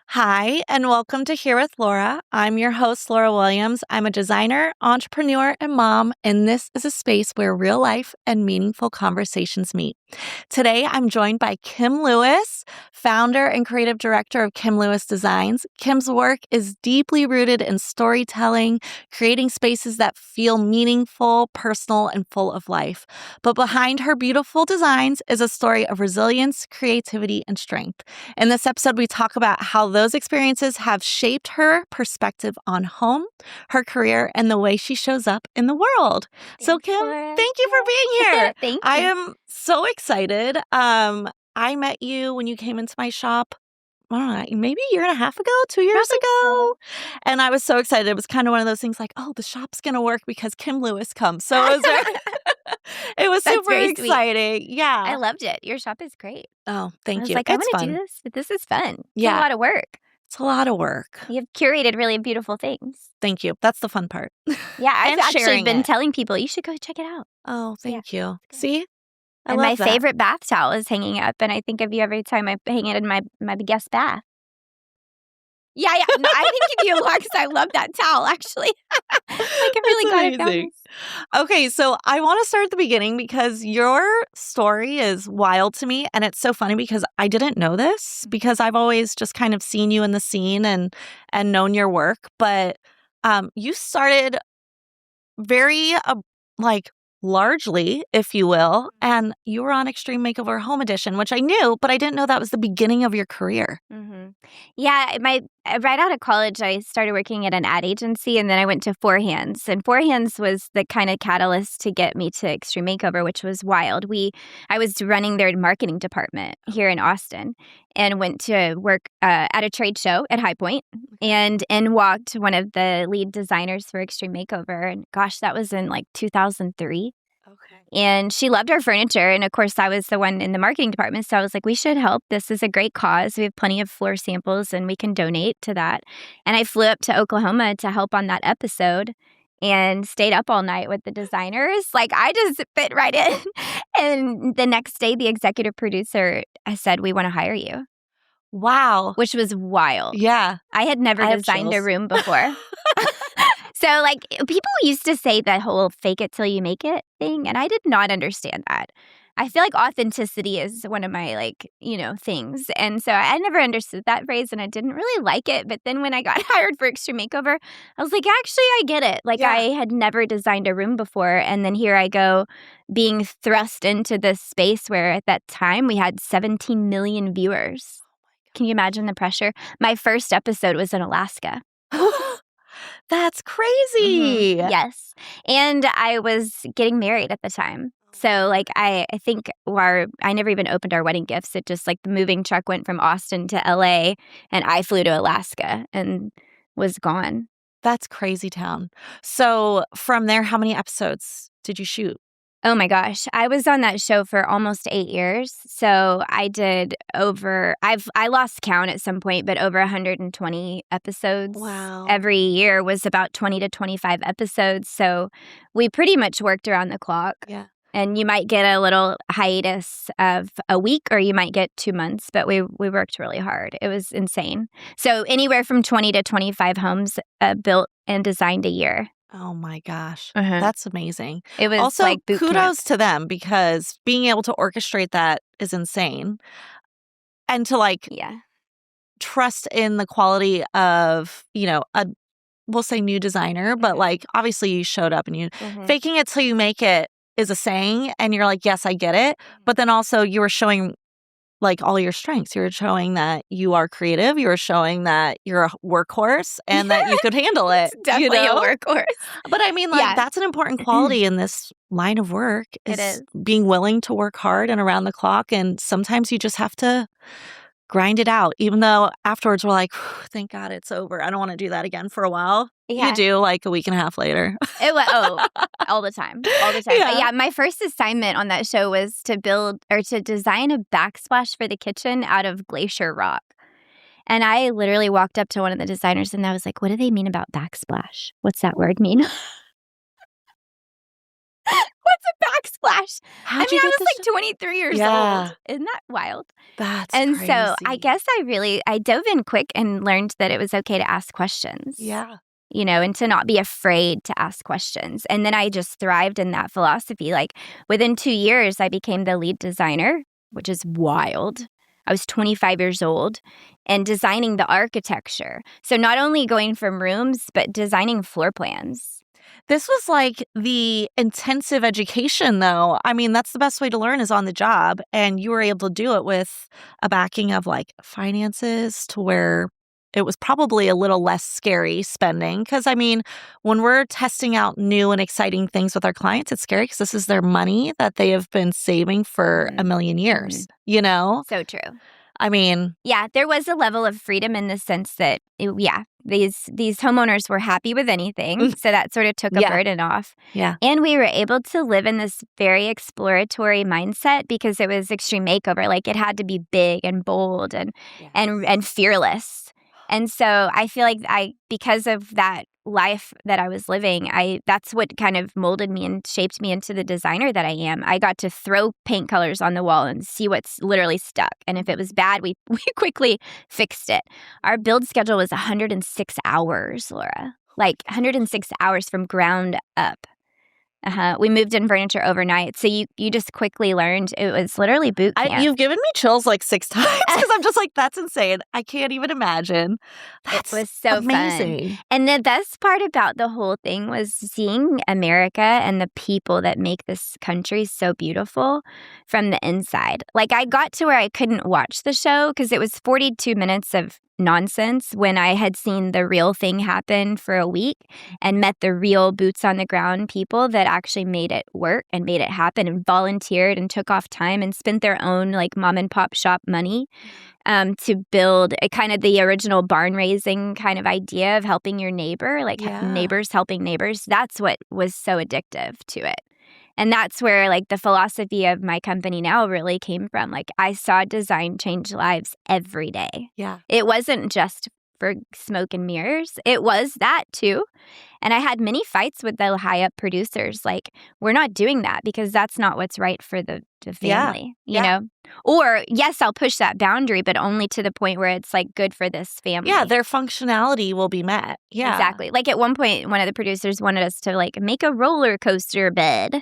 Hi, and welcome to Here with Laura. I'm your host, Laura Williams. I'm a designer, entrepreneur, and mom, and this is a space where real life and meaningful conversations meet. Today, I'm joined by Kim Lewis, founder and creative director of Kim Lewis Designs. Kim's work is deeply rooted in storytelling, creating spaces that feel meaningful, personal, and full of life. But behind her beautiful designs is a story of resilience, creativity, and strength. In this episode, we talk about how those experiences have shaped her perspective on home, her career, and the way she shows up in the world. So, Kim, thank you for being here. Thank you. I am so excited. I met you when you came into my shop, I don't know, maybe a year and a half ago, 2 years ago. And I was so excited. It was kind of one of those things like, oh, the shop's going to work because Kim Lewis comes. So it was it was That's super very exciting. sweet. Yeah. I loved it. Your shop is great. Oh, I thank was you. like, I It's want to fun. do this, but this is fun. It's Yeah. a lot of work. It's a lot of work. You've curated really beautiful things. Thank you. That's the fun part. Yeah, I've And actually sharing been it. telling people you should go check it out. Oh, thank you. See? I And love my that. favorite bath towel is hanging up, and I think of you every time I hang it in my guest bath. Yeah. No, I think of you a lot because I love that towel, actually. Like, I really got it amazing. down. Okay, so I want to start at the beginning because your story is wild to me. And it's so funny because I didn't know this because I've always just kind of seen you in the scene and known your work. But you started very largely, if you will, and you were on Extreme Makeover Home Edition, which I knew, but I didn't know that was the beginning of your career. Mm-hmm. Yeah, right out of college, I started working at an ad agency, and then I went to Four Hands. And Four Hands was the kind of catalyst to get me to Extreme Makeover, which was wild. I was running their marketing department here in Austin, and went to work at a trade show at High Point, and in walked one of the lead designers for Extreme Makeover. And gosh, that was in like 2003. Okay. And she loved our furniture. And of course, I was the one in the marketing department. So I was like, we should help. This is a great cause. We have plenty of floor samples and we can donate to that. And I flew up to Oklahoma to help on that episode and stayed up all night with the designers. Like, I just fit right in. And the next day, the executive producer said, we want to hire you. Wow. Which was wild. Yeah. I had never designed a room before. So, like, people used to say that whole fake it till you make it thing, and I did not understand that. I feel like authenticity is one of my, things. And so I never understood that phrase, and I didn't really like it. But then when I got hired for Extreme Makeover, I was like, actually, I get it. Like, Yeah. I had never designed a room before, and then here I go being thrust into this space where at that time we had 17 million viewers. Can you imagine the pressure? My first episode was in Alaska. That's crazy. Mm-hmm. Yes. And I was getting married at the time. So, like, I think I never even opened our wedding gifts. It just, like, the moving truck went from Austin to LA, and I flew to Alaska and was gone. That's crazy town. So from there, how many episodes did you shoot? Oh my gosh. I was on that show for almost 8 years. So I did I lost count at some point, but over 120 episodes. Wow. Every year was about 20 to 25 episodes. So we pretty much worked around the clock. Yeah. And you might get a little hiatus of a week or you might get 2 months, but we worked really hard. It was insane. So anywhere from 20 to 25 homes built and designed a year. Oh my gosh. Uh-huh. That's amazing. It was Also, like boot kudos camp. to them because being able to orchestrate that is insane. And to Yeah. trust in the quality of, we'll say new designer, but obviously you showed up and you faking it till you make it is a saying. And you're like, yes, I get it. But then also you were showing all your strengths. You're showing that you are creative. You're showing that you're a workhorse and that you could handle it. It's definitely a workhorse. But I mean, that's an important quality in this line of work. It is. Being willing to work hard and around the clock. And sometimes you just have to grind it out, even though afterwards we're like, thank God it's over. I don't want to do that again for a while. Yeah. You do a week and a half later. It was all the time. Yeah, my first assignment on that show was to design a backsplash for the kitchen out of glacier rock. And I literally walked up to one of the designers and I was like, what do they mean about backsplash? What's that word mean? What's a Flash. I How'd mean, you I get was this? like 23 years Yeah, old. Isn't that wild? that's And so I crazy. guess I dove in quick and learned that it was okay to ask questions. Yeah. And to not be afraid to ask questions. And then I just thrived in that philosophy. Like within 2 years, I became the lead designer, which is wild. I was 25 years old and designing the architecture. So not only going from rooms, but designing floor plans. This was like the intensive education, though. I mean, that's the best way to learn is on the job. And you were able to do it with a backing of like finances to where it was probably a little less scary spending. Because, I mean, when we're testing out new and exciting things with our clients, it's scary because this is their money that they have been saving for a million years, you know? So true. I mean, Yeah, there was a level of freedom in the sense that, these homeowners were happy with anything. So that sort of took a Yeah. burden off. yeah. And we were able to live in this very exploratory mindset because it was Extreme Makeover. Like it had to be big and bold and fearless. And so I feel like because of that life that I was living, that's what kind of molded me and shaped me into the designer that I am. I got to throw paint colors on the wall and see what's literally stuck. And if it was bad, we quickly fixed it. Our build schedule was 106 hours, Laura. Like 106 hours from ground up. We moved in furniture overnight. So you just quickly learned it was literally boot camp. You've given me chills like 6 times because I'm just like, that's insane. I can't even imagine. That's It was so amazing. fun. And the best part about the whole thing was seeing America and the people that make this country so beautiful from the inside. Like I got to where I couldn't watch the show because it was 42 minutes of nonsense when I had seen the real thing happen for a week and met the real boots on the ground people that actually made it work and made it happen and volunteered and took off time and spent their own like mom and pop shop money to build a kind of the original barn raising kind of idea of helping your neighbor, like neighbors helping neighbors. That's what was so addictive to it. And that's where like the philosophy of my company now really came from. Like I saw design change lives every day. Yeah. It wasn't just for smoke and mirrors. It was that too. And I had many fights with the high up producers. Like, we're not doing that because that's not what's right for the family, you know? Or yes, I'll push that boundary, but only to the point where it's like good for this family. Yeah, their functionality will be met. Yeah. Exactly. Like at one point, one of the producers wanted us to like make a roller coaster bed. And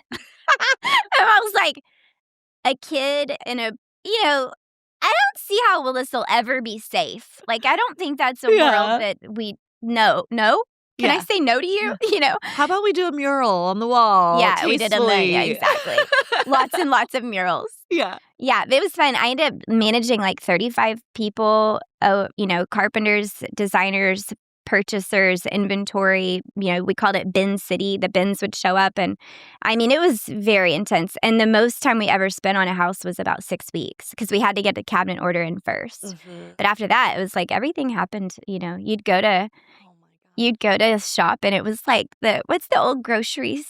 I was like, a kid in a, I don't see how this will ever be safe. Like, I don't think that's a world that no. Can I say no to you? How about we do a mural on the wall? Yeah, we did exactly. Lots and lots of murals. Yeah. Yeah, it was fun. I ended up managing like 35 people, carpenters, designers, purchasers, inventory. We called it Bin City. The bins would show up. And I mean, it was very intense. And the most time we ever spent on a house was about 6 weeks because we had to get the cabinet order in first. Mm-hmm. But after that, it was like everything happened. You'd go to a shop and it was like what's the old grocery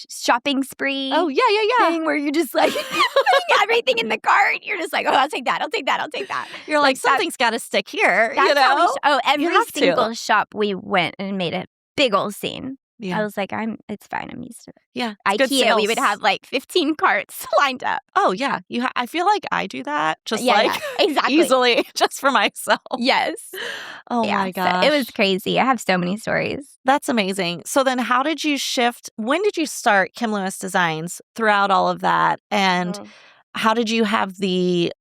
shopping spree? Oh, yeah. Thing where you're just like putting everything in the cart. You're just like, oh, I'll take that. You're like something's got to stick here. Every single shop we went and made a big old scene. Yeah. I was like, it's fine. I'm used to it. Yeah. IKEA, we would have like 15 carts lined up. Oh, yeah. I feel like I do that exactly. easily just for myself. Yes. Oh, my gosh. So it was crazy. I have so many stories. That's amazing. So then how did you shift? When did you start Kim Lewis Designs throughout all of that? And how did you have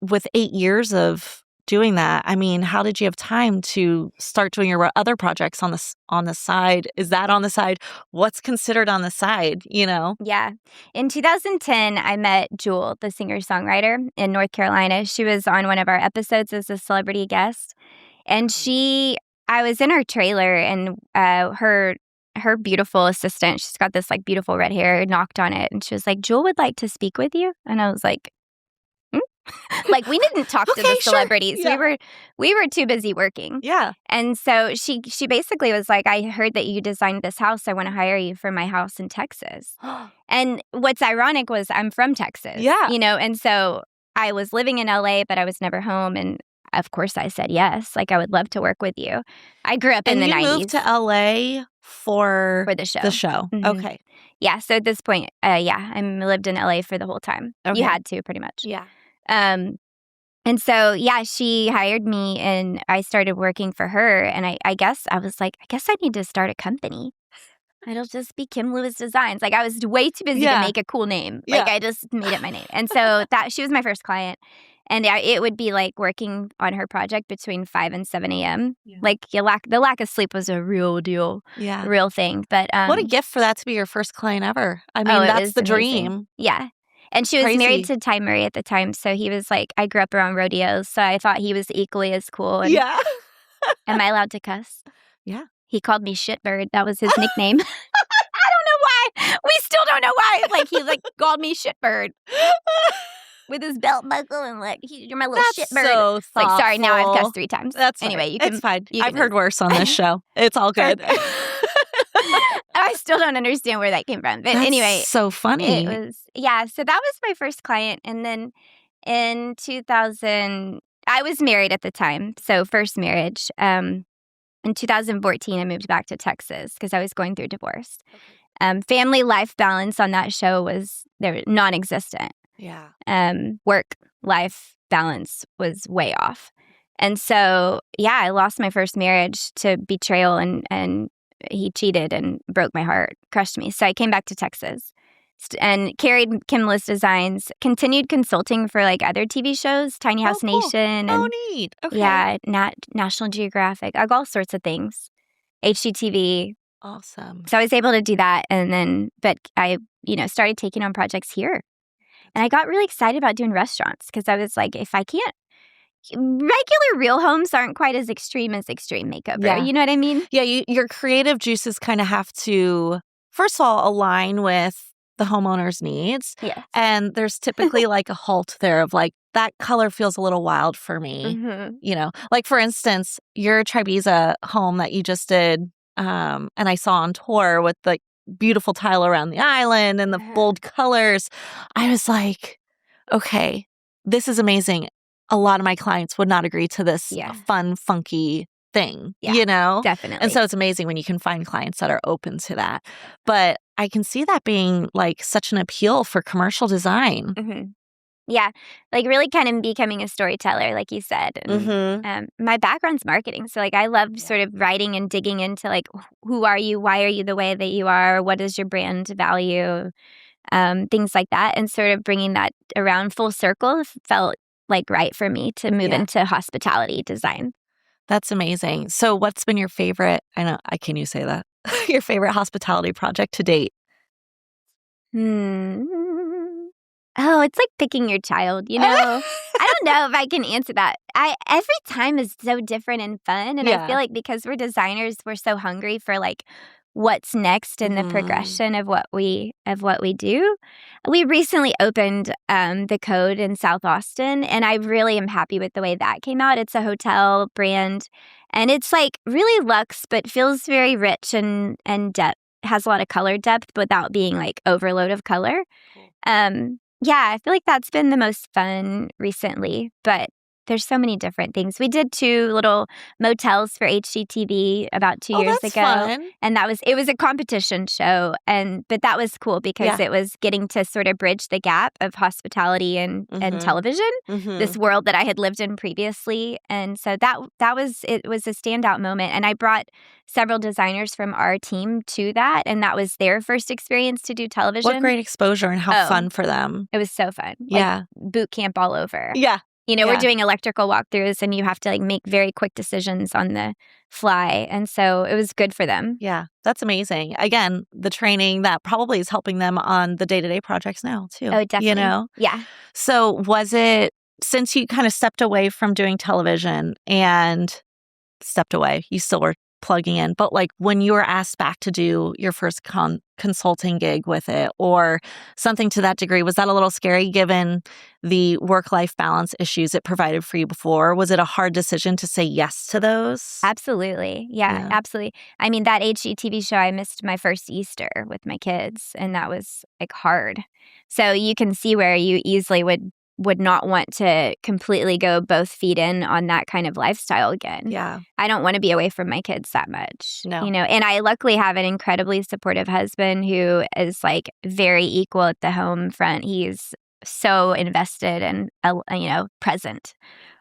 with 8 years of doing that, I mean, how did you have time to start doing your other projects on the side? Is that on the side? What's considered on the side, Yeah. In 2010, I met Jewel, the singer-songwriter in North Carolina. She was on one of our episodes as a celebrity guest. And I was in her trailer and her beautiful assistant, she's got this like beautiful red hair, knocked on it. And she was like, Jewel would like to speak with you. And I was like, like we didn't talk to the celebrities. Sure. Yeah. We were too busy working. Yeah. And so she basically was like, I heard that you designed this house. I want to hire you for my house in Texas. And what's ironic was I'm from Texas. Yeah. And so I was living in LA, but I was never home. And of course I said yes. Like, I would love to work with you. I grew up in And the you 90s. moved to LA for the show. The show. Mhm. Okay. Yeah, so at this point, I lived in LA for the whole time. Okay. You had to, pretty much. Yeah. And so, yeah, she hired me and I started working for her. And I guess I was like, I guess I need to start a company. It'll just be Kim Lewis Designs. Like, I was way too busy to make a cool name. Like, I just made it my name. And so she was my first client. And it would be like working on her project between 5 and 7 a.m. Yeah. Like, the lack of sleep was a real deal, Yeah. real thing. But what a gift for that to be your first client ever. I mean, it that's was the amazing. dream. Yeah. And she was Crazy. married to Ty Murray at the time. So he was like, I grew up around rodeos. So I thought he was equally as cool. And Yeah. am I allowed to cuss? Yeah. He called me Shitbird. That was his nickname. I don't know why. We still don't know why. Like, he called me Shitbird with his belt buckle and like, you're my little That's shitbird. so Like, sorry, now I've thoughtful. cussed 3 times. That's anyway. fine. You can. It's fine. You I've can heard worse on this show. It's all good. I still don't understand where that came from. But That's anyway, so funny. it was, yeah. So that was my first client. And then in 2000, I was married at the time. So first marriage. In 2014, I moved back to Texas because I was going through divorce. Okay. Family life balance on that show was non-existent. Yeah. Work-life balance was way off. And so, yeah, I lost my first marriage to betrayal and he cheated and broke my heart, crushed me. So I came back to Texas and carried Kim Lewis Designs, continued consulting for like other TV shows, Tiny House cool. Nation. And, neat. Okay. yeah, National Geographic, like all sorts of things. HGTV. Awesome. So I was able to do that. And then, but I, started taking on projects here. And I got really excited about doing restaurants because I was like, if I can't, regular real homes aren't quite as extreme as Extreme Makeover. Yeah. You know what I mean? Yeah, your creative juices kind of have to, first of all, align with the homeowner's needs. Yes. And there's typically like a halt there of like, that color feels a little wild for me. Mm-hmm. Like for instance, your Tribeca home that you just did, and I saw on tour with the beautiful tile around the island and the bold colors. I was like, okay, this is amazing. A lot of my clients would not agree to this fun, funky thing, Definitely. And so it's amazing when you can find clients that are open to that. But I can see that being like such an appeal for commercial design. Mm-hmm. Yeah, like really kind of becoming a storyteller, like you said. And, my background's marketing. So like I love sort of writing and digging into like, who are you? Why are you the way that you are? What is your brand value? Things like that. And sort of bringing that around full circle felt like right for me to move into hospitality design. That's amazing. So what's been your favorite, can you say that? Your favorite hospitality project to date? Oh, it's like picking your child, I don't know if I can answer that. Every time is so different and fun. And I feel like because we're designers, we're so hungry for like what's next in the progression of what we do. We recently opened the Code in South Austin, and I really am happy with the way that came out. It's a hotel brand, and it's like really luxe, but feels very rich and depth. Has a lot of color depth without being like overload of color. Yeah, I feel like that's been the most fun recently, but there's so many different things. We did 2 little motels for HGTV about 2 years ago. Fun. And it was a competition show. But that was cool because it was getting to sort of bridge the gap of hospitality and television, this world that I had lived in previously. And so it was a standout moment. And I brought several designers from our team to that. And that was their first experience to do television. What great exposure and how fun for them. It was so fun. Yeah. Like boot camp all over. Yeah. We're doing electrical walkthroughs and you have to like make very quick decisions on the fly. And so it was good for them. Yeah, that's amazing. Again, the training that probably is helping them on the day-to-day projects now too. Oh, definitely. Yeah. So was it, since you kind of stepped away from doing television and you still were plugging in, but like when you were asked back to do your first consulting gig with it or something to that degree, was that a little scary given the work-life balance issues it provided for you before? Was it a hard decision to say yes to those? Absolutely. Yeah, absolutely. I mean, that HGTV show, I missed my first Easter with my kids, and that was like hard. So you can see where you easily would would not want to completely go both feet in on that kind of lifestyle again. Yeah. I don't want to be away from my kids that much. No. And I luckily have an incredibly supportive husband who is like very equal at the home front. He's so invested and, present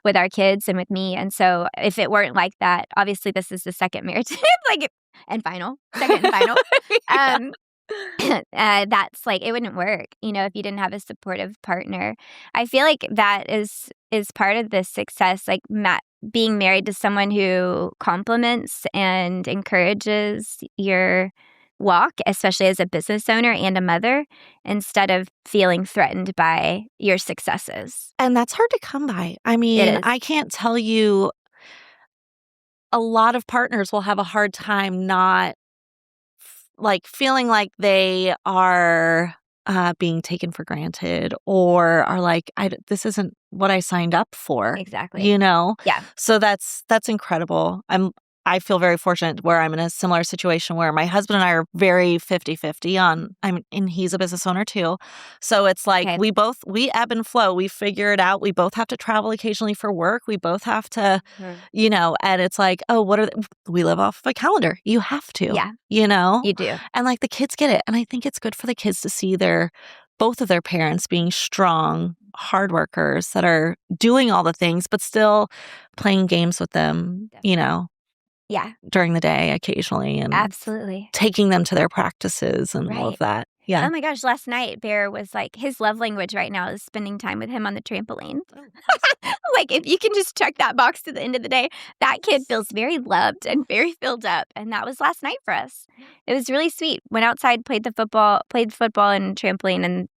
with our kids and with me. And so if it weren't like that, obviously this is the second marriage, second and final. That's like, it wouldn't work, if you didn't have a supportive partner. I feel like that is part of the success, like being married to someone who compliments and encourages your walk, especially as a business owner and a mother, instead of feeling threatened by your successes. And that's hard to come by. I mean, I can't tell you, a lot of partners will have a hard time not feeling like they are being taken for granted, or are like, this isn't what I signed up for. Exactly. Yeah. So that's incredible. I feel very fortunate where I'm in a similar situation where my husband and I are very 50-50 and he's a business owner too. So it's like we ebb and flow. We figure it out. We both have to travel occasionally for work. We both have to, and it's like, oh, we live off of a calendar. You have to. Yeah. You do. And like the kids get it. And I think it's good for the kids to see both of their parents being strong, hard workers that are doing all the things, but still playing games with them, Yeah. during the day occasionally, and absolutely taking them to their practices and all of that. Yeah. Oh my gosh, last night Bear was like, his love language right now is spending time with him on the trampoline. Like, if you can just check that box to the end of the day, that kid feels very loved and very filled up. And that was last night for us. It was really sweet. Went outside, played football and trampoline,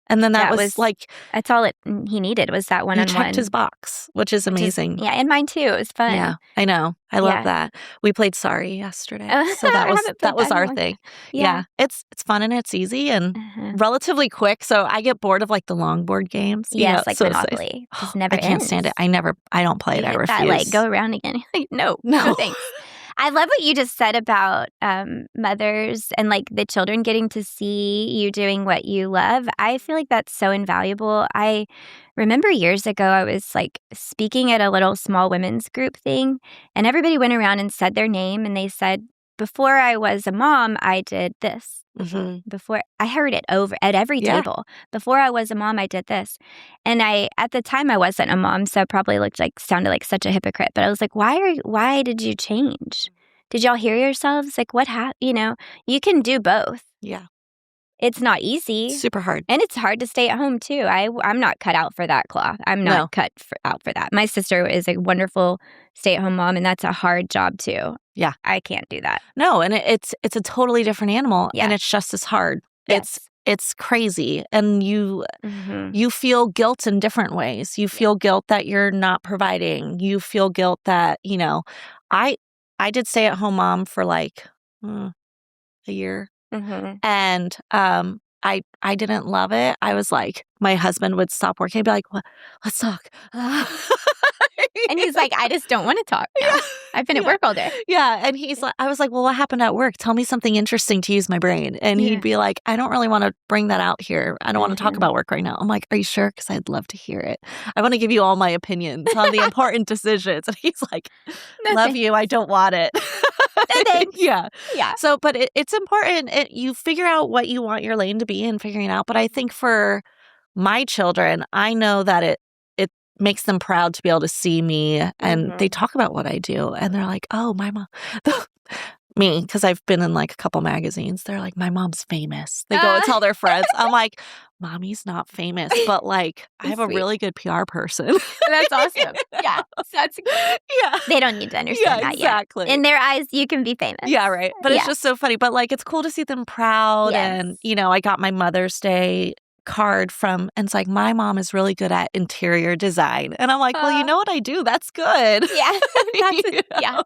and then that was like, that's all he needed was that one-on-one. He checked his box, which is amazing. And mine too. It was fun. Yeah, I know. I love that. We played Sorry yesterday, so that was our thing. Yeah, it's fun and it's easy and relatively quick. So I get bored of like the long board games. Yes, like Monopoly. Just never. I can't stand it. I don't play it. I refuse. That, like, go around again. No, thanks. I love what you just said about mothers and like the children getting to see you doing what you love. I feel like that's so invaluable. I remember years ago, I was like speaking at a little small women's group thing, and everybody went around and said their name, and they said, before I was a mom, I did this. Mm-hmm. Before I heard it over at every table. Before I was a mom, I did this. And at the time I wasn't a mom, so I probably sounded like such a hypocrite. But I was like, why did you change? Did y'all hear yourselves? Like, what happened? You can do both. Yeah. It's not easy. Super hard. And it's hard to stay at home, too. I'm not cut out for that cloth. I'm not cut out for that. My sister is a wonderful stay-at-home mom, and that's a hard job, too. Yeah. I can't do that. No, and it's a totally different animal, and it's just as hard. Yes. It's crazy, and you feel guilt in different ways. You feel guilt that you're not providing. You feel guilt that, I did stay-at-home mom for like a year. Mm-hmm. And I didn't love it. I was like, my husband would stop working and be like, "What? Let's talk." And he's like, I just don't want to talk now. I've been at work all day. Yeah. And I was like, well, what happened at work? Tell me something interesting to use my brain. And he'd be like, I don't really want to bring that out here. I don't want to talk about work right now. I'm like, are you sure? Because I'd love to hear it. I want to give you all my opinions on the important decisions. And he's like, love you. I don't want it. Yeah. So, but it's important. You figure out what you want your lane to be and figuring it out. But I think for my children, I know that it makes them proud to be able to see me, and they talk about what I do, and they're like, oh, my mom, me, because I've been in like a couple magazines. They're like, my mom's famous. They go and tell their friends. I'm like, mommy's not famous, but like I have a really good PR person. That's awesome. Yeah. They don't need to understand that exactly. yet. In their eyes, you can be famous. Yeah, right. But it's just so funny. But like, it's cool to see them proud. Yes. And, I got my Mother's Day card and it's like, my mom is really good at interior design. And I'm like, well, you know what I do? That's good. Yeah. Yeah.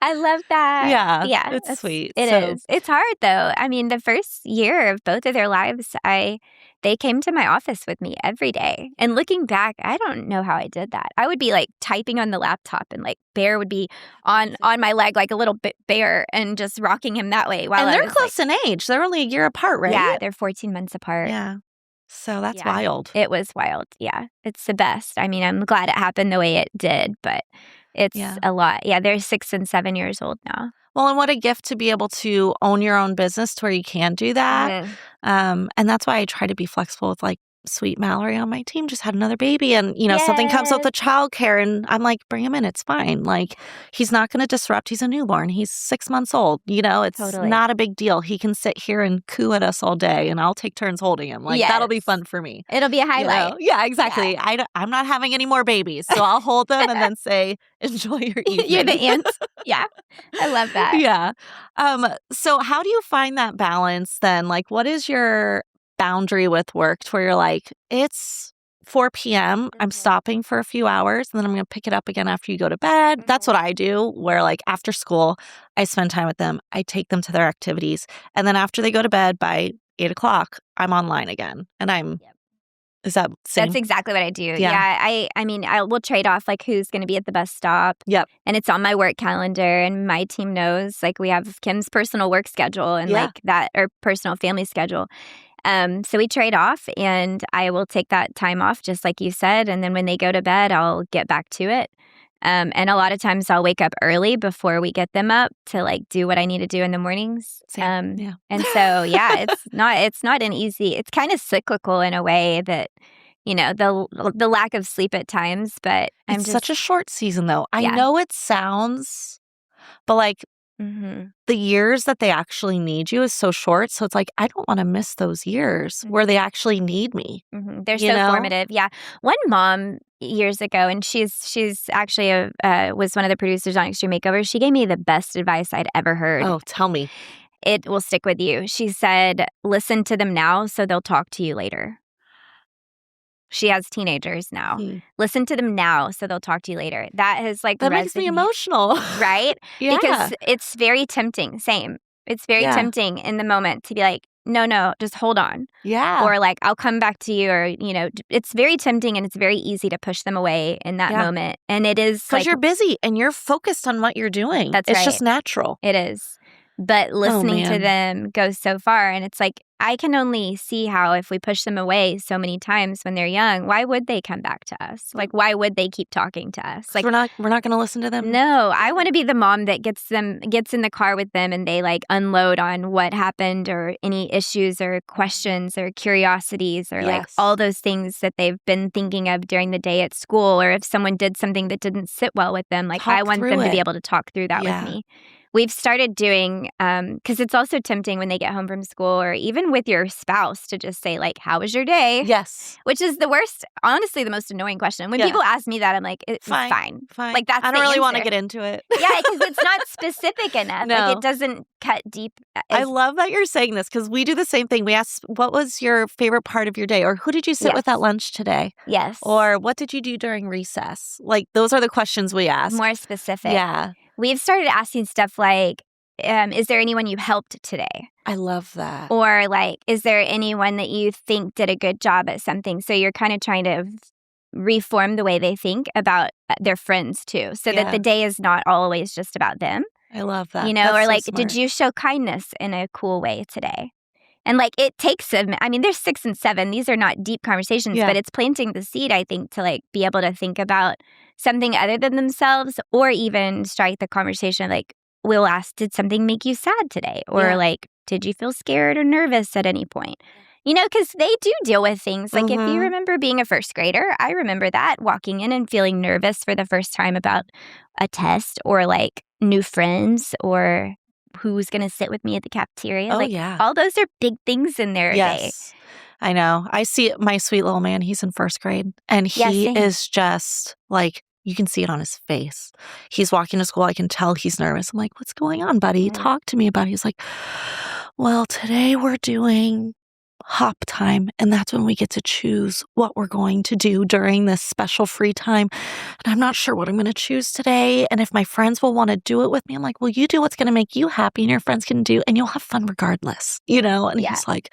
I love that. Yeah. Yeah. It's sweet. It is. It's hard though. I mean, the first year of both of their lives, they came to my office with me every day. And looking back, I don't know how I did that. I would be like typing on the laptop, and like Bear would be on my leg like a little bear, and just rocking him that way. And they're close in age. They're only a year apart, right? Yeah, they're 14 months apart. Yeah. So that's Yeah. wild. It was wild. Yeah. It's the best. I mean, I'm glad it happened the way it did, but it's Yeah. a lot. Yeah, they're 6 and 7 years old now. Well, and what a gift to be able to own your own business to where you can do that. Mhm. And that's why I try to be flexible with like sweet Mallory on my team just had another baby and something comes up Yes. with childcare and I'm like, bring him in, it's fine. Like he's not going to disrupt. He's a newborn. He's 6 months old. It's Totally. not a big deal. He can sit here and coo at us all day and I'll take turns holding him. Like that'll be Yes. fun for me. It'll be a highlight. Yeah, exactly. I'm not having any more babies. So I'll hold them and then say, enjoy your evening. You're the aunt. Yeah. I love that. Yeah. So how do you find that balance then? Like, what is your boundary with work to where you're like, it's 4 p.m., I'm Mhm. stopping for a few hours, and then I'm going to pick it up again after you go to bed. That's what I do, where like after school, I spend time with them. I take them to their activities. And then after they go to bed by 8 o'clock, I'm online again. And Yep. is that same? That's exactly what I do. Yeah. Yeah. I mean, I will trade off like who's going to be at the bus stop. Yep. And it's on my work calendar, and my team knows. Like we have Kim's personal work schedule and Yeah. like that, or personal family schedule. So we trade off, and I will take that time off, just like you said. And then when they go to bed, I'll get back to it. And a lot of times I'll wake up early before we get them up to like do what I need to do in the mornings. Same. Yeah. And so, yeah, it's not an easy, it's kind of cyclical in a way that, the lack of sleep at times, but It's such a short season though. I Yeah. know it sounds, but like Mhm. the years that they actually need you is so short. So it's like, I don't want to miss those years where they actually need me. Mhm. They're You so know? formative. Yeah. One mom years ago, and she's actually was one of the producers on Extreme Makeover. She gave me the best advice I'd ever heard. Oh, tell me. It will stick with you. She said, "Listen to them now, so they'll talk to you later." She has teenagers now. Listen to them now, so they'll talk to you later. That has like That makes me emotional. right? Yeah. Because it's very tempting. Same. It's very Yeah. tempting in the moment to be like, no, just hold on. Yeah. Or like, I'll come back to you, or, it's very tempting, and it's very easy to push them away in that Yeah. moment. And it is Because like, you're busy and you're focused on what you're doing. That's It's right. just natural. it is. But listening to man. them goes so far. And it's like, I can only see how if we push them away so many times when they're young, why would they come back to us? Like, why would they keep talking to us? Like, we're not going to listen to them. no, I want to be the mom that gets in the car with them, and they like unload on what happened, or any issues or questions or curiosities, or like Yes. all those things that they've been thinking of during the day at school, or if someone did something that didn't sit well with them, like I Talk want through them to it. be able to talk through that Yeah. with me. We've started doing, because it's also tempting when they get home from school, or even with your spouse, to just say like, "How was your day?" Yes. Which is the worst, honestly, the most annoying question. When Yeah. people ask me that, I'm like, it's fine. Fine. Like, that's I don't the really want to answer. get into it. Yeah, because it's not specific enough. No. Like, it doesn't cut deep. I love that you're saying this because we do the same thing. We ask, what was your favorite part of your day? Or who did you sit with Yes. at lunch today? Yes. Or what did you do during recess? Like, those are the questions we ask. More specific. Yeah. We've started asking stuff like, is there anyone you helped today? I love that. Or like, is there anyone that you think did a good job at something? So you're kind of trying to reform the way they think about their friends too, so Yeah. that the day is not always just about them. I love that. Or That's so like, smart. did you show kindness in a cool way today? And like, it takes them, I mean, they're 6 and 7. These are not deep conversations, Yeah. but it's planting the seed, I think, to like be able to think about something other than themselves, or even strike the conversation. Like, we'll ask, did something make you sad today? Or Yeah. like, did you feel scared or nervous at any point? Because they do deal with things. Like, if you remember being a first grader, I remember that, walking in and feeling nervous for the first time about a test, or like new friends, or who's going to sit with me at the cafeteria. Oh, like, yeah. all those are big things in their day. Yes. I know. I see my sweet little man. He's in first grade. And Yeah, he same. is just like, you can see it on his face. He's walking to school. I can tell he's nervous. I'm like, what's going on, buddy? Talk to me about it. He's like, well, today we're doing hop time, and that's when we get to choose what we're going to do during this special free time. And I'm not sure what I'm going to choose today. And if my friends will want to do it with me, I'm like, well, you do what's going to make you happy, and your friends can do, and you'll have fun regardless, And Yeah. he's like,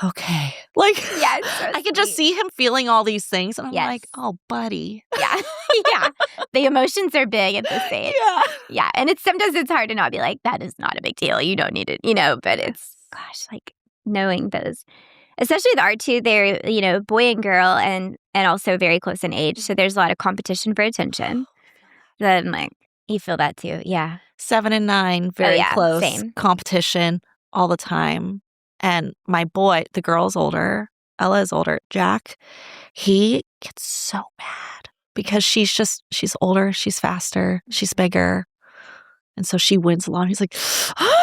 okay. Like, Yeah, it's so I could just sweet. see him feeling all these things. And I'm Yes. like, oh, buddy. Yeah. Yeah. The emotions are big at this age. Yeah. Yeah. And sometimes it's hard to not be like, that is not a big deal. You don't need it, but it's, gosh, like knowing those. especially the R2, they're, boy and girl and also very close in age. So there's a lot of competition for attention. Then I'm like, you feel that too. Yeah. 7 and 9, very yeah, close. same. Competition all the time. And my boy, the girl's older, Ella is older, Jack, he gets so mad because she's older, she's faster, she's bigger. And so she wins a lot. He's like, ah!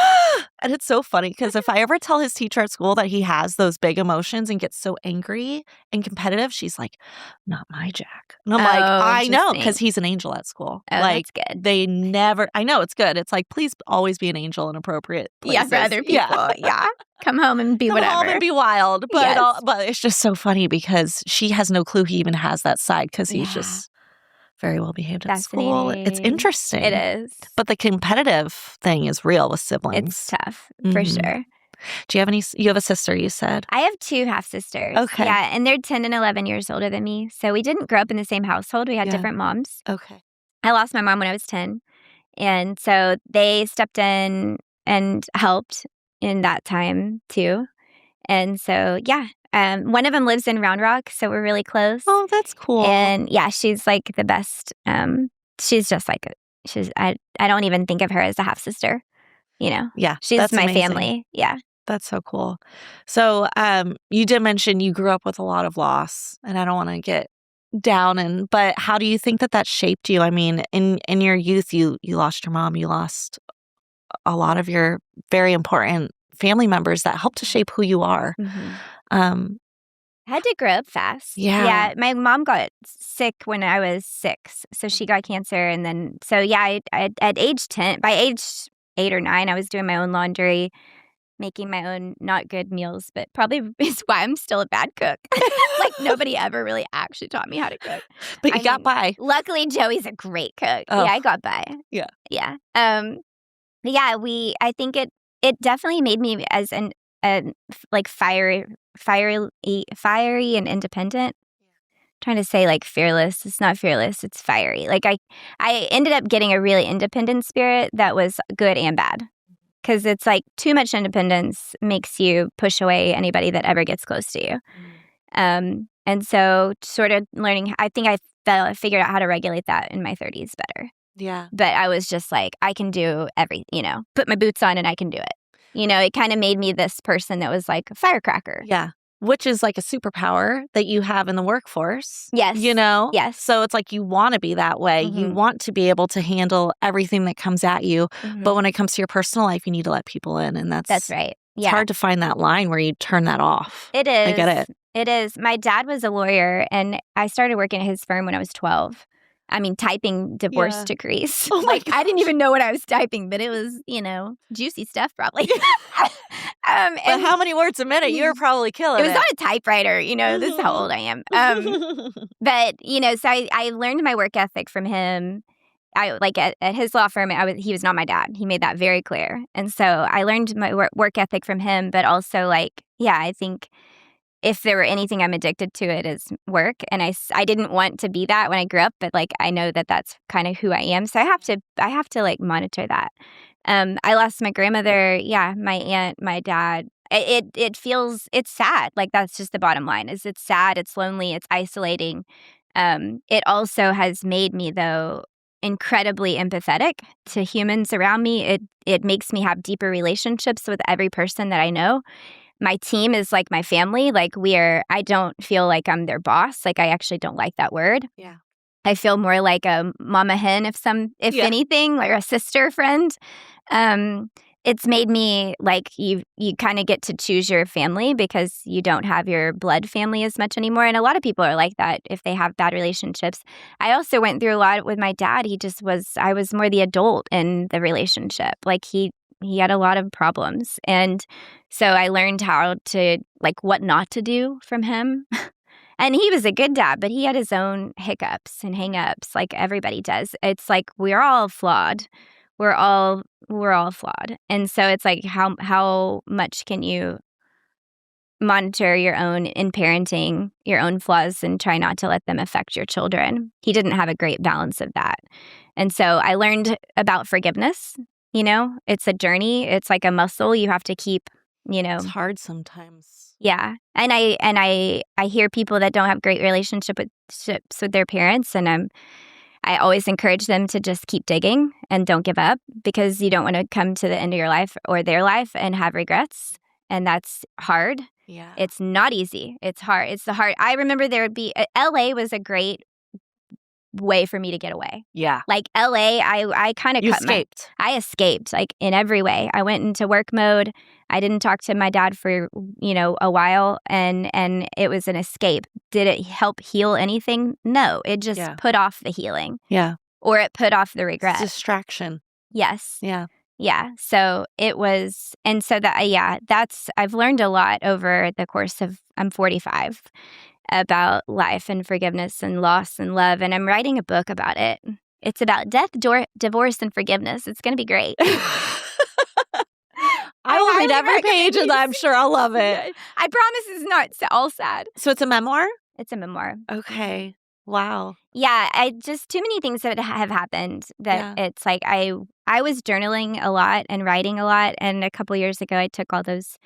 And it's so funny because if I ever tell his teacher at school that he has those big emotions and gets so angry and competitive, she's like, not my Jack. And I'm like, I know, because he's an angel at school. Oh, like, that's good. They never, I know it's good. It's like, please always be an angel in appropriate places. Yeah, for other people. Yeah. Come home and be whatever. Come home and be wild. But, yes. But it's just so funny because she has no clue he even has that side because he's just very well behaved at school. It's interesting. It is. But the competitive thing is real with siblings. It's tough, for sure. Do you have you have a sister, you said? I have 2 half-sisters. Okay. Yeah, and they're 10 and 11 years older than me. So we didn't grow up in the same household. We had different moms. Okay. I lost my mom when I was 10. And so they stepped in and helped in that time too. And so, one of them lives in Round Rock, so we're really close. Oh, that's cool. And she's like the best. She's just like I don't even think of her as a half sister. Yeah, she's my family. Yeah, that's so cool. So, you did mention you grew up with a lot of loss, and I don't want to get down. But how do you think that shaped you? I mean, in your youth, you lost your mom, you lost a lot of your very important family members that helped to shape who you are. I had to grow up fast. Yeah. My mom got sick when I was 6. So she got cancer. And then, at age 10, by age 8 or 9, I was doing my own laundry, making my own not good meals, but probably is why I'm still a bad cook. Like nobody ever really actually taught me how to cook. But you got by. Luckily, Joey's a great cook. Oh. Yeah, I got by. Yeah. Yeah. I think it definitely made me as like fiery and independent. Trying to say like fearless. It's not fearless. It's fiery. Like I ended up getting a really independent spirit that was good and bad. Because it's like too much independence makes you push away anybody that ever gets close to you. And so sort of learning, I think I figured out how to regulate that in my 30s better. Yeah. But I was just like, I can do everything, put my boots on and I can do it. It kind of made me this person that was like a firecracker. Yeah. Which is like a superpower that you have in the workforce. Yes. Yes. So it's like you want to be that way. You want to be able to handle everything that comes at you. But when it comes to your personal life, you need to let people in. And that's right. It's hard to find that line where you turn that off. It is. I get it. It is. My dad was a lawyer and I started working at his firm when I was 12. I mean, typing divorce decrees. Oh my God. I didn't even know what I was typing, but it was, juicy stuff probably. But how many words a minute? You were probably killing it. It was on a typewriter, this is how old I am. But, so I learned my work ethic from him. I like at his law firm, he was not my dad. He made that very clear. And so I learned my work ethic from him, but also I think if there were anything I'm addicted to, it is work. And I didn't want to be that when I grew up, but I know that that's kind of who I am. So I have to monitor that. I lost my grandmother, my aunt, my dad. It's sad. Like that's just the bottom line is it's sad, it's lonely, it's isolating. It also has made me though incredibly empathetic to humans around me. It makes me have deeper relationships with every person that I know. My team is like my family. I don't feel like I'm their boss. I actually don't like that word. Yeah. I feel more like a mama hen, if anything, like a sister friend. It's made me you kind of get to choose your family because you don't have your blood family as much anymore. And a lot of people are like that if they have bad relationships. I also went through a lot with my dad. I was more the adult in the relationship. He had a lot of problems. And so I learned how to, what not to do from him. And he was a good dad, but he had his own hiccups and hang-ups like everybody does. It's like we're all flawed. We're all flawed. And so it's like how much can you monitor your own in parenting, your own flaws and try not to let them affect your children. He didn't have a great balance of that. And so I learned about forgiveness. It's a journey. It's like a muscle you have to keep It's hard sometimes. Yeah. And I hear people that don't have great relationships with their parents, and I always encourage them to just keep digging and don't give up, because you don't want to come to the end of your life or their life and have regrets. And that's hard. Yeah. It's not easy. It's hard. It's the hard. I remember there would be LA was a great way for me to get away. Yeah. Like LA, I kind of escaped. I escaped, like, in every way. I went into work mode. I didn't talk to my dad for, a while, and it was an escape. Did it help heal anything? No, it just put off the healing. Yeah. Or it put off the regret. It's distraction. Yes. Yeah. Yeah. So it was, and so I've learned a lot over the course of, I'm 45, about life and forgiveness and loss and love. And I'm writing a book about it. It's about death, divorce, and forgiveness. It's going to be great. I will read every page and I'm sure I'll love it. I promise it's not all sad. So it's a memoir? It's a memoir. Okay. Wow. Yeah, just too many things that have happened that it's like I was journaling a lot and writing a lot. And a couple years ago, I took all those,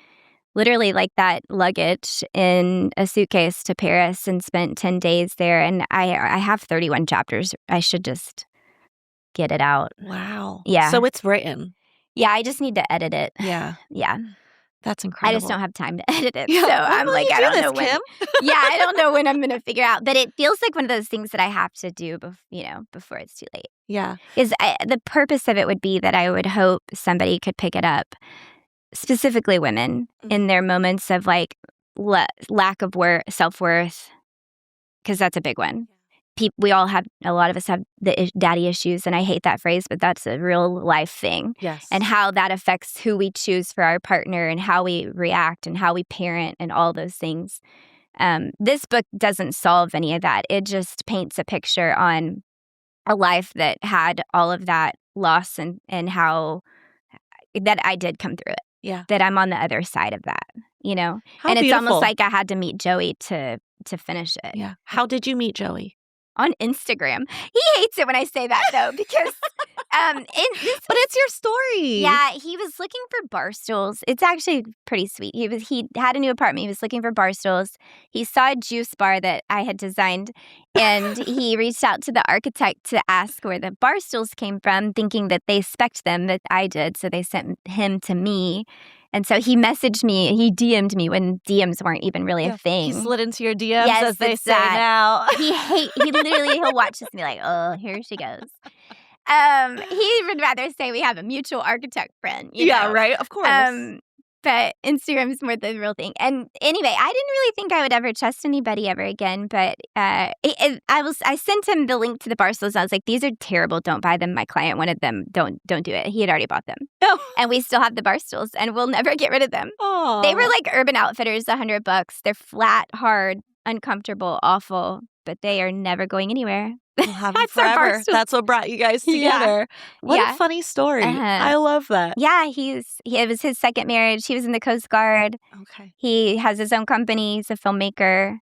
literally like that luggage in a suitcase to Paris and spent 10 days there. And I have 31 chapters. I should just get it out. Wow. Yeah. So it's written. Yeah, I just need to edit it. Yeah. Yeah. That's incredible. I just don't have time to edit it. Yeah. So I'm like, I don't know when. Kim? Yeah, I don't know when I'm going to figure out. But it feels like one of those things that I have to do, before it's too late. Yeah. Because the purpose of it would be that I would hope somebody could pick it up, specifically women, in their moments of like lack of self-worth, because that's a big one. A lot of us have the daddy issues, and I hate that phrase, but that's a real life thing. Yes. And how that affects who we choose for our partner and how we react and how we parent and all those things. This book doesn't solve any of that. It just paints a picture on a life that had all of that loss and how that I did come through it. Yeah. That I'm on the other side of that, How and it's beautiful. almost like I had to meet Joey to finish it. Yeah. How did you meet Joey? On Instagram. He hates it when I say that, though, because but it's your story. Yeah, he was looking for bar stools. It's actually pretty sweet. He had a new apartment. He was looking for bar stools. He saw a juice bar that I had designed, and he reached out to the architect to ask where the bar stools came from, thinking that they spec'd them, that I did. So they sent him to me. And so he messaged me, he DM'd me when DMs weren't even really a thing. He slid into your DMs, Yes, as they it's say now. he'll watch this and be like, oh, here she goes. He would rather say we have a mutual architect friend. Yeah, right, of course. But Instagram is more the real thing. And anyway, I didn't really think I would ever trust anybody ever again. But I sent him the link to the bar stools. I was like, these are terrible. Don't buy them. My client wanted them. Don't do it. He had already bought them. Oh. And we still have the bar stools, and we'll never get rid of them. Aww. They were like Urban Outfitters, $100. They're flat, hard, uncomfortable, awful, but they are never going anywhere. We'll have them forever. That's what brought you guys together. Yeah. What a funny story. I love that. Yeah, it was his second marriage. He was in the Coast Guard. Okay. He has his own company. He's a filmmaker.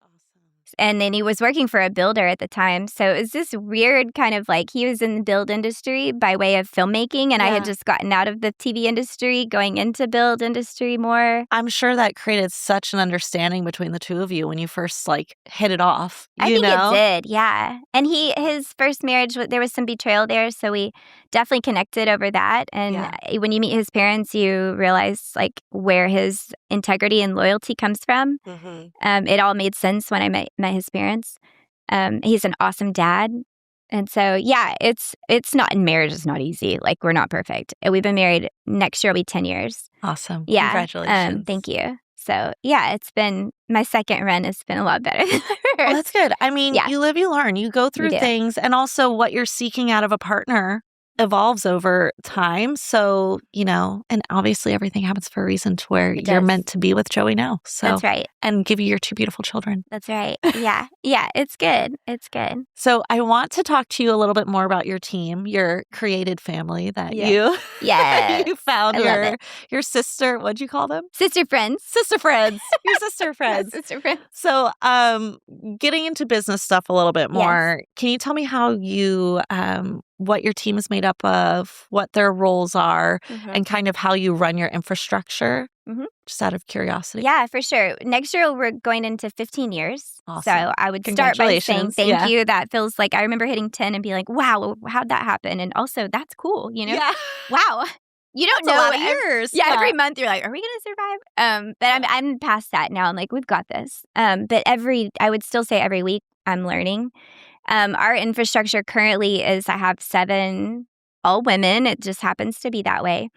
And then he was working for a builder at the time. So it was this weird kind of like, he was in the build industry by way of filmmaking. And I had just gotten out of the TV industry, going into build industry more. I'm sure that created such an understanding between the two of you when you first hit it off. I think it did, yeah. And his first marriage, there was some betrayal there. So we definitely connected over that. And when you meet his parents, you realize where his integrity and loyalty comes from. Mm-hmm. It all made sense when I met his parents. He's an awesome dad. And so, yeah, it's not, marriage is not easy. We're not perfect. We've been married, next year will be 10 years. Awesome. Yeah. Congratulations. Thank you. So, yeah, it's been, my second run has been a lot better than my first. Well, that's good. I mean, you live, you learn. You go through things. And also what you're seeking out of a partner evolves over time. So, and obviously everything happens for a reason to where you're meant to be with Joey now. So that's right. And give you your two beautiful children. That's right. Yeah. Yeah. It's good. It's good. So I want to talk to you a little bit more about your team, your created family that you found, your sister. What'd you call them? Sister friends. Sister friends. Your sister friends. Sister friends. So getting into business stuff a little bit more, can you tell me how you what your team is made up of, what their roles are, and kind of how you run your infrastructure? Just out of curiosity. Yeah, for sure. Next year, we're going into 15 years. Awesome. So I would start by saying thank Yeah. you. That feels like I remember hitting 10 and be like, wow, how'd that happen? And also, that's cool, you know? Yeah. Wow. You don't That's know. a lot of years. Yeah, every month you're like, are we going to survive? But I'm past that now. I'm like, we've got this. But I would still say every week I'm learning. Our infrastructure currently is I have 7 all women. It just happens to be that way.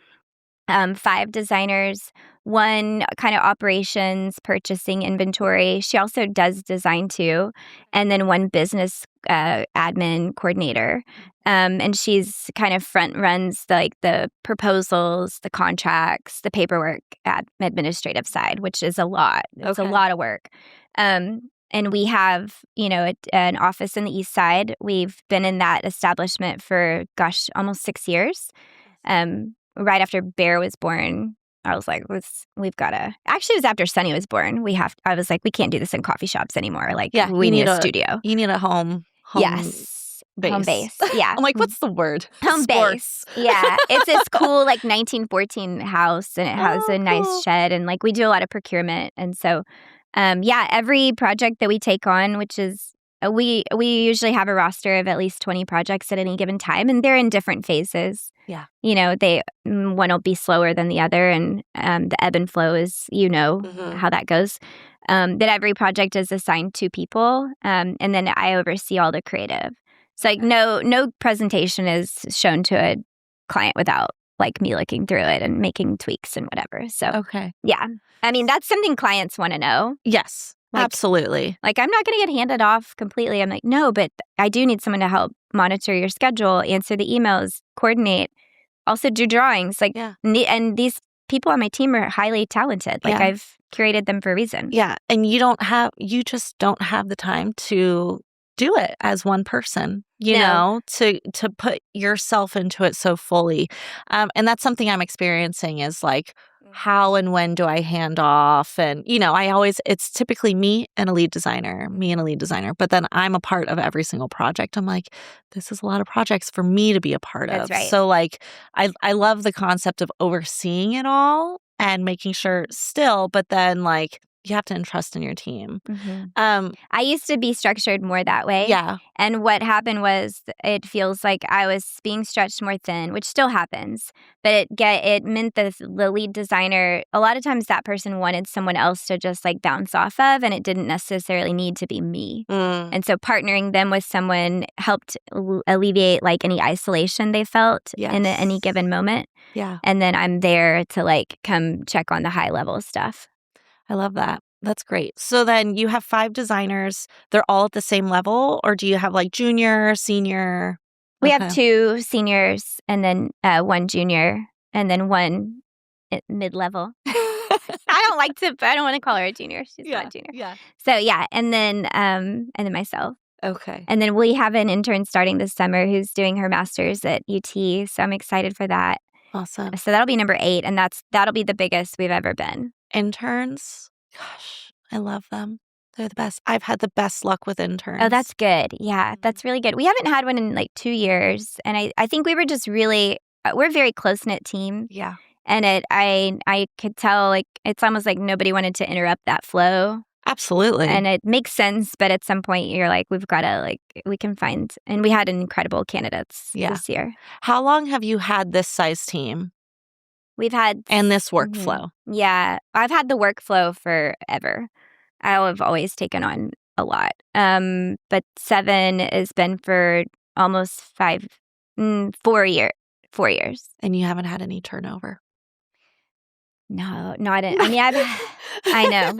5 designers, 1 kind of operations, purchasing, inventory. She also does design too. And then 1 business admin coordinator. And she's kind of front runs the proposals, the contracts, the paperwork, administrative side, which is a lot. It's a lot of work. And we have, an office in the East Side. We've been in that establishment for, almost 6 years. Right after Bear was born, I was like, we've got to. Actually, it was after Sunny was born. I was like, we can't do this in coffee shops anymore. Like, we need a studio. You need a home. Yes. Base. Home base. Yeah. I'm like, what's the word? Home base. Yeah. It's this cool, 1914 house, and it has a nice shed. And, we do a lot of procurement. And so, every project that we take on, which is, we usually have a roster of at least 20 projects at any given time, and they're in different phases. Yeah. One will be slower than the other, and the ebb and flow is, how that goes. That every project is assigned 2 people, and then I oversee all the creative. So, no presentation is shown to a client without, me looking through it and making tweaks and whatever. So, yeah. I mean, that's something clients want to know. Yes. Absolutely. I'm not going to get handed off completely. I'm like, no, but I do need someone to help monitor your schedule, answer the emails, coordinate, also do drawings. And these people on my team are highly talented. I've curated them for a reason. Yeah. And you just don't have the time to do it as one person, to put yourself into it so fully. And that's something I'm experiencing is how and when do I hand off? And, it's typically me and a lead designer. But then I'm a part of every single project. I'm like, this is a lot of projects for me to be a part of. That's right. So I love the concept of overseeing it all and making sure still, but then you have to entrust in your team. I used to be structured more that way. Yeah. And what happened was it feels like I was being stretched more thin, which still happens. But it meant that the lead designer, a lot of times that person wanted someone else to just bounce off of, and it didn't necessarily need to be me. And so partnering them with someone helped alleviate any isolation they felt in any given moment. Yeah. And then I'm there to come check on the high level stuff. I love that. That's great. So then you have 5 designers. They're all at the same level, or do you have junior, senior? We have 2 seniors, and then 1 junior, and then 1 mid-level. I don't want to call her a junior. She's not a junior. Yeah. So and then myself. Okay. And then we have an intern starting this summer who's doing her master's at UT. So I'm excited for that. Awesome. So that'll be number 8, and that'll be the biggest we've ever been. Interns, gosh, I love them. They're the best. I've had the best luck with interns. Oh, that's good. Yeah, that's really good. We haven't had one in 2 years, and I think we were just really we're a very close knit team. Yeah, and I could tell it's almost like nobody wanted to interrupt that flow. Absolutely, and it makes sense. But at some point, you're we've got to we can find, and we had incredible candidates this year. How long have you had this size team? We've had and this workflow. Yeah, I've had the workflow forever. I've always taken on a lot. But 7 has been for almost 4 years. 4 years. And you haven't had any turnover? No, not in. I mean, I know.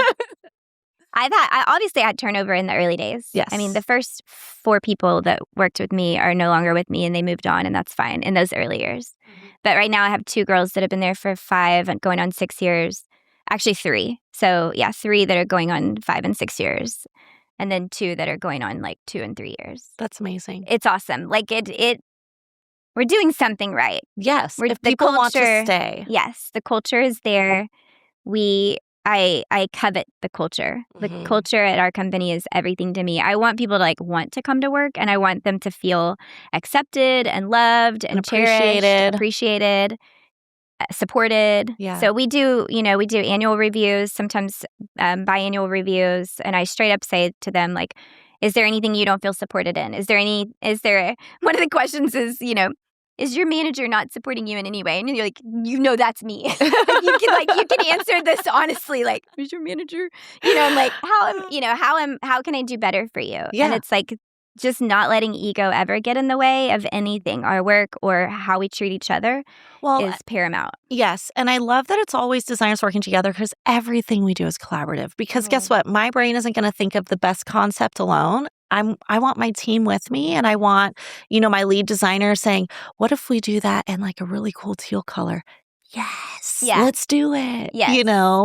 I obviously had turnover in the early days. Yes. I mean, the first 4 people that worked with me are no longer with me, and they moved on, and that's fine in those early years. But right now I have 2 girls that have been there for 5 and going on 6 years. Actually 3. So 3 that are going on 5 and 6 years. And then 2 that are going on 2 and 3 years. That's amazing. It's awesome. We're doing something right. Yes. If people want to stay. Yes. The culture is there. I covet the culture. The culture at our company is everything to me. I want people to want to come to work, and I want them to feel accepted and loved and cherished, appreciated. supported. Yeah. So we do annual reviews, sometimes biannual reviews, and I straight up say to them, like, is there anything you don't feel supported in? Is there one of the questions is, is your manager not supporting you in any way? And you're like, that's me. you can answer this honestly, like, is your manager, and like, how can I do better for you? Yeah. And it's like, just not letting ego ever get in the way of anything, our work or how we treat each other is paramount. Yes. And I love that it's always designers working together because everything we do is collaborative. Because guess what? My brain isn't going to think of the best concept alone. I want my team with me, and I want, my lead designer saying, what if we do that in like a really cool teal color? Yes, let's do it. Yes.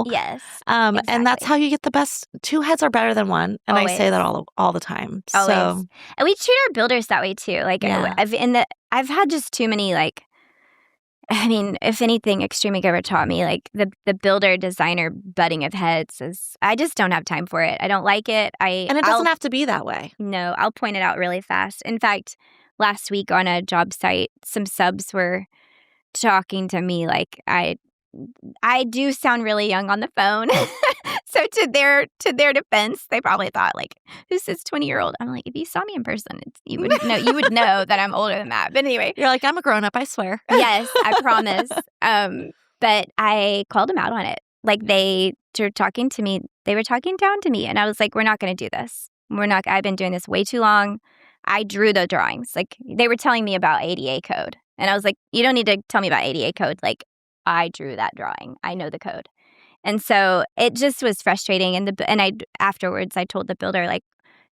Yes. Exactly. And that's how you get the best. Two heads are better than one. And Always. I say that all the time. Always. So, and we treat our builders that way too. Like I've had just too many, like, I mean, if anything, Extreme Makeover taught me, like, the builder designer butting of heads is, I just don't have time for it. I don't like it. And it doesn't have to be that way. No, I'll point it out really fast. In fact, last week on a job site, some subs were talking to me like I do sound really young on the phone. So to their defense, they probably thought, like, who's this 20-year-old? I'm like, if you saw me in person, you would know that I'm older than that. But anyway, you're like, I'm a grown up, I swear. Yes, I promise. But I called them out on it. Like, they were talking to me. They were talking down to me, and I was like, we're not going to do this. I've been doing this way too long. I drew the drawings. Like, they were telling me about ADA code. And I was like, you don't need to tell me about ADA code. Like, I drew that drawing. I know the code. And so it just was frustrating. And afterwards, I told the builder, like,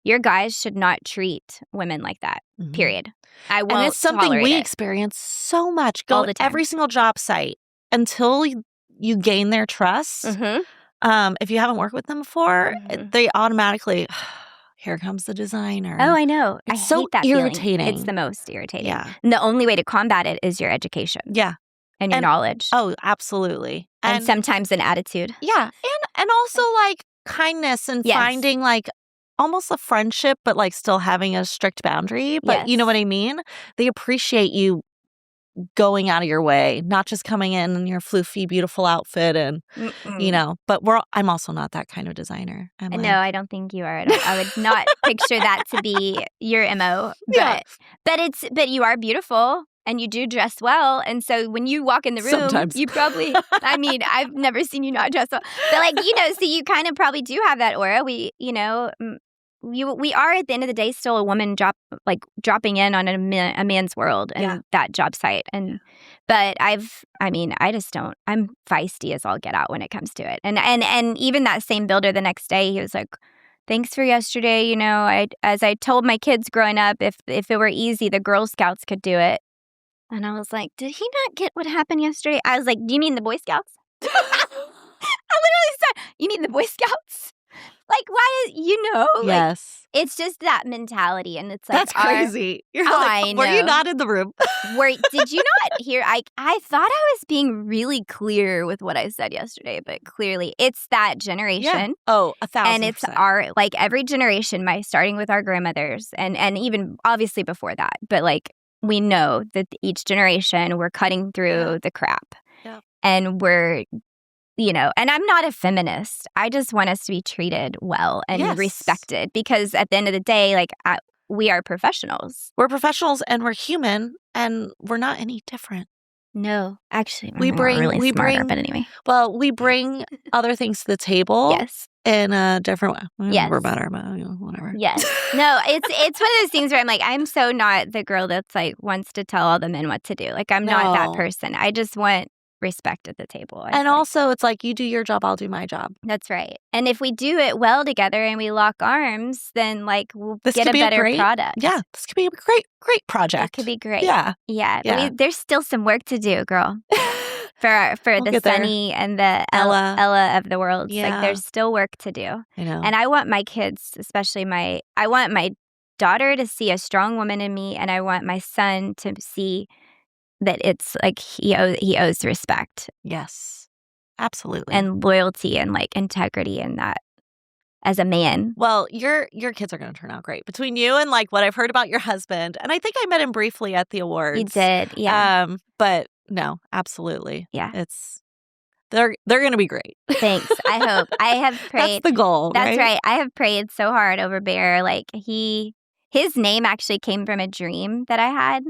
your guys should not treat women like that, period. I won't. And it's something tolerate we it. experience so much. All Go the to time. every single job site until you gain their trust. If you haven't worked with them before, they automatically... Here comes the designer. Oh, I know. It's I so hate that irritating. feeling. It's the most irritating. Yeah. And the only way to combat it is your education. Yeah. And your knowledge. Oh, absolutely. And sometimes an attitude. Yeah. And also like kindness and finding like almost a friendship, but like still having a strict boundary. But you know what I mean? They appreciate you going out of your way, not just coming in your floofy, beautiful outfit and, but I'm also not that kind of designer. No, I don't think you are. I would not picture that to be your MO. But you are beautiful and you do dress well. And so when you walk in the room, sometimes. You probably, I mean, I've never seen you not dress well. But like, so you kind of probably do have that aura. We are at the end of the day still a woman dropping in on a man's world and that job site. But I just don't. I'm feisty as all get out when it comes to it. And even that same builder the next day, he was like, "Thanks for yesterday. As I told my kids growing up, if it were easy, the Girl Scouts could do it." And I was like, "Did he not get what happened yesterday?" I was like, "Do you mean the Boy Scouts?" I literally said, "You mean the Boy Scouts?" Like, why yes. Like, it's just that mentality. And it's like, that's crazy. You're like, were you not in the room? Did you not hear? I thought I was being really clear with what I said yesterday, but clearly it's that generation. Yeah. Oh, 1,000%. And it's every generation, starting with our grandmothers and even obviously before that. But like, we know that each generation, we're cutting through the crap. Yeah. And we're, and I'm not a feminist. I just want us to be treated well and respected because at the end of the day, we are professionals. We're professionals and we're human and we're not any different. No, actually, we bring, but anyway. Well, we bring other things to the table. Yes. In a different way. Yes. We're better, but whatever. Yes. No, it's one of those things where I'm like, I'm so not the girl that's like wants to tell all the men what to do. Like, I'm not that person. I just want respect at the table. And also, it's like, you do your job, I'll do my job. That's right. And if we do it well together and we lock arms, then we'll get a better product. Yeah, this could be a great project. It could be great. Yeah. Yeah. There's still some work to do, girl. For the Sunny and the Ella of the world. Yeah. There's still work to do. I know. And I want my kids, especially I want my daughter to see a strong woman in me, and I want my son to see that it's like he owes respect. Yes, absolutely. And loyalty and integrity in that as a man. Well, your kids are going to turn out great. Between you and what I've heard about your husband, and I think I met him briefly at the awards. You did, yeah. But No, absolutely. Yeah. They're going to be great. Thanks. I hope. I have prayed. That's the goal, That's right? right. I have prayed so hard over Bear. Like his name actually came from a dream that I had.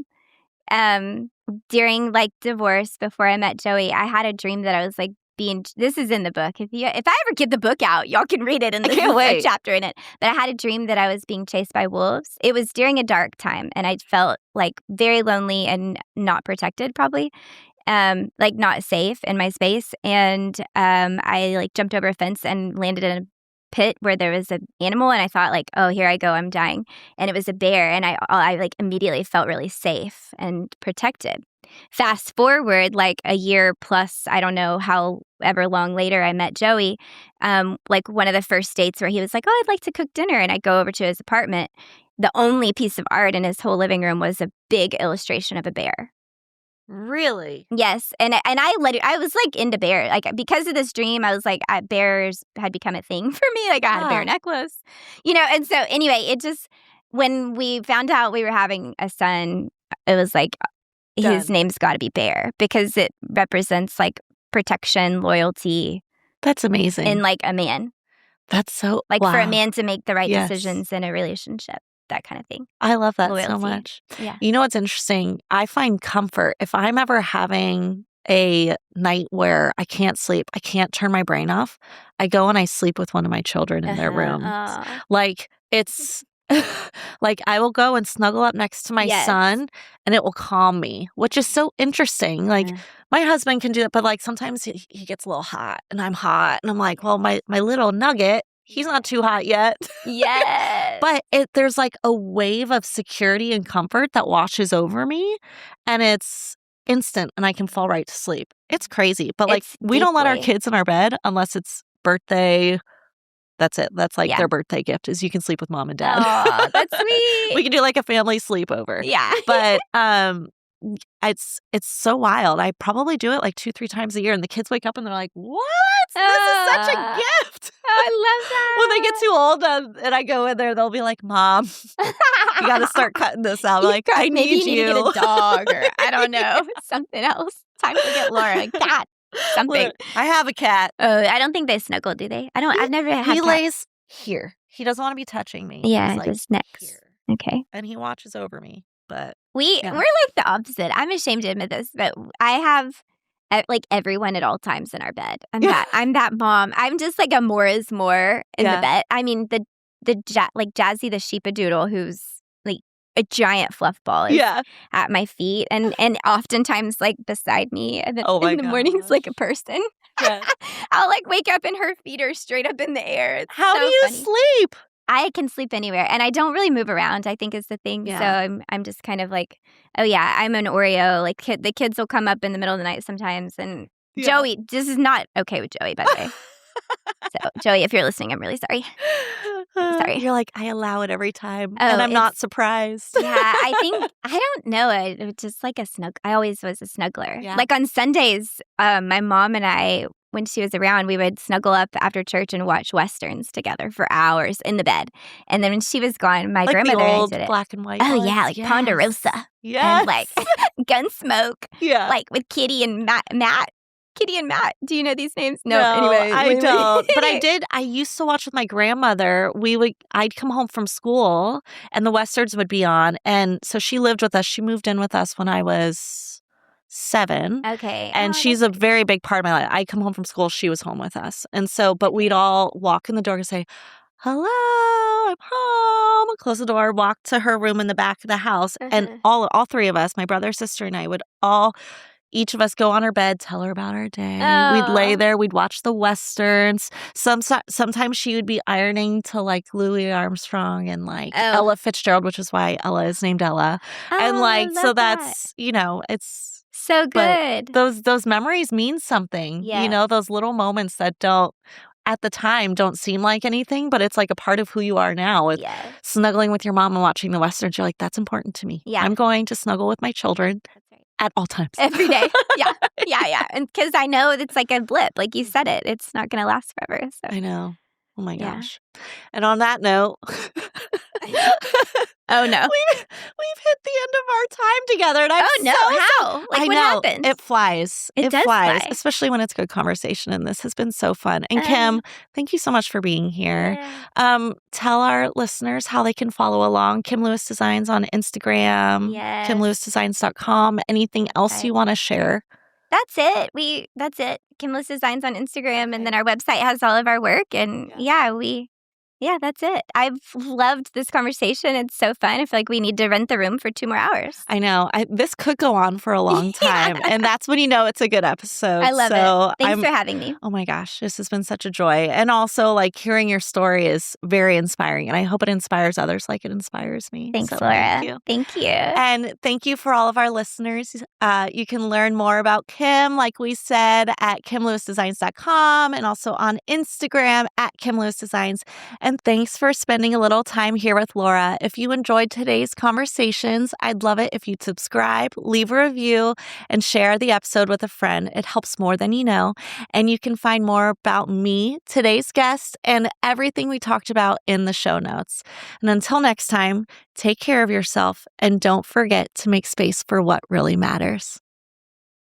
During like divorce before I met Joey, I had a dream that I was like this is in the book. If I ever get the book out, y'all can read it, and there's a chapter in it. But I had a dream that I was being chased by wolves. It was during a dark time, and I felt like very lonely and not protected, probably. Like not safe in my space. And I like jumped over a fence and landed in a pit where there was an animal, and I thought like, oh, here I go, I'm dying. And it was a bear, and I like immediately felt really safe and protected. Fast forward like a year plus, I don't know however long later, I met Joey. Like one of the first dates where he was like, oh, I'd like to cook dinner, and I go over to his apartment. The only piece of art in his whole living room was a big illustration of a bear. Really? Yes, and I was like into bear, like because of this dream. I was like, bears had become a thing for me. Like I had a bear necklace, And so anyway, it just when we found out we were having a son, it was like his name's got to be Bear because it represents like protection, loyalty. That's amazing. And like a man. That's so like for a man to make the right decisions in a relationship. That kind of thing. I love that Loyalty. So much. Yeah. You know what's interesting? I find comfort if I'm ever having a night where I can't sleep, I can't turn my brain off. I go and I sleep with one of my children in their room. Like it's like I will go and snuggle up next to my son, and it will calm me, which is so interesting. Like my husband can do it, but like sometimes he gets a little hot, and I'm hot, and I'm like, well, my little nugget. He's not too hot yet. Yes. But there's like a wave of security and comfort that washes over me, and it's instant, and I can fall right to sleep. It's crazy. But like we don't let our kids in our bed unless it's birthday. That's it. That's like their birthday gift is you can sleep with mom and dad. Oh, that's sweet. We can do like a family sleepover. Yeah. But it's so wild. I probably do it like 2-3 times a year, and the kids wake up and they're like, "What? This is such a gift!" I love that. When they get too old, and I go in there, they'll be like, "Mom, you got to start cutting this out." Like, I maybe need you need to get a dog, or I don't know, something else. Time to get Laura a cat. Something. Look, I have a cat. I don't think they snuggle, do they? I've never had. He lays here. He doesn't want to be touching me. Yeah, he's like just next. Here. Okay. And he watches over me. But we're like the opposite. I'm ashamed to admit this, but I have like everyone at all times in our bed. I'm that mom. I'm just like a more is more in the bed. I mean like Jazzy the sheepadoodle, who's like a giant fluff ball is at my feet and oftentimes like beside me and then in the mornings like a person. I'll like wake up and her feet are straight up in the air. How do you sleep? I can sleep anywhere, and I don't really move around, I think is the thing. So I'm just kind of like, oh yeah, I'm an Oreo. Like the kids will come up in the middle of the night sometimes, and Joey, this is not okay with Joey, by the way. So Joey, if you're listening, I'm really sorry. Sorry. You're like, I allow it every time, and I'm not surprised. Yeah, I don't know. It was just like I always was a snuggler. Yeah. Like on Sundays, my mom and I, when she was around, we would snuggle up after church and watch Westerns together for hours in the bed. And then when she was gone, my grandmother the old did it. Black and white. Oh, yeah, like Ponderosa. Yes. And like Gunsmoke. Yeah. Like with Kitty and Matt. Kitty and Matt. Do you know these names? No, anyway. I don't. But I used to watch with my grandmother. I'd come home from school and the Westerns would be on. And so she lived with us. She moved in with us when I was 7. Okay. And she's a very big part of my life. I'd come home from school. She was home with us. And so, but we'd all walk in the door and say, hello, I'm home. Close the door, walk to her room in the back of the house. And all 3 of us, my brother, sister, and I would each of us go on her bed, tell her about our day. Oh. We'd lay there. We'd watch the Westerns. Sometimes she would be ironing to like Louis Armstrong and like Ella Fitzgerald, which is why Ella is named Ella. Oh, and like, so that. that's, it's so good. Those memories mean something. Yeah. Those little moments that at the time don't seem like anything, but it's like a part of who you are now. It's snuggling with your mom and watching the Westerns. You're like, that's important to me. Yeah. I'm going to snuggle with my children. At all times. Every day. Yeah. And because I know it's like a blip. Like you said it. It's not going to last forever. So. I know. Oh my gosh. And on that note. Oh no. We've hit the end of our time together. And I'm How? Like like, I what know. happened? It flies. It does flies, fly. especially when it's good conversation, and this has been so fun. And Kim, thank you so much for being here. Yeah. Tell our listeners how they can follow along. Kim Lewis Designs on Instagram, Yes. kimlewisdesigns.com. Anything else you want to share? That's it. That's it. Kim Lewis Designs on Instagram, and then our website has all of our work. And yeah, that's it. I've loved this conversation. It's so fun. I feel like we need to rent the room for 2 more hours. I know. This could go on for a long time, and that's when you know it's a good episode. I love it. Thanks for having me. Oh my gosh, this has been such a joy. And also, like, hearing your story is very inspiring, and I hope it inspires others like it inspires me. Thanks, so Laura. Thank you. Thank you. And thank you for all of our listeners. You can learn more about Kim, like we said, at kimlewisdesigns.com and also on Instagram at kimlewisdesigns. And thanks for spending a little time here with Laura. If you enjoyed today's conversations, I'd love it if you'd subscribe, leave a review, and share the episode with a friend. It helps more than you know. And you can find more about me, today's guest, and everything we talked about in the show notes. And until next time, take care of yourself and don't forget to make space for what really matters.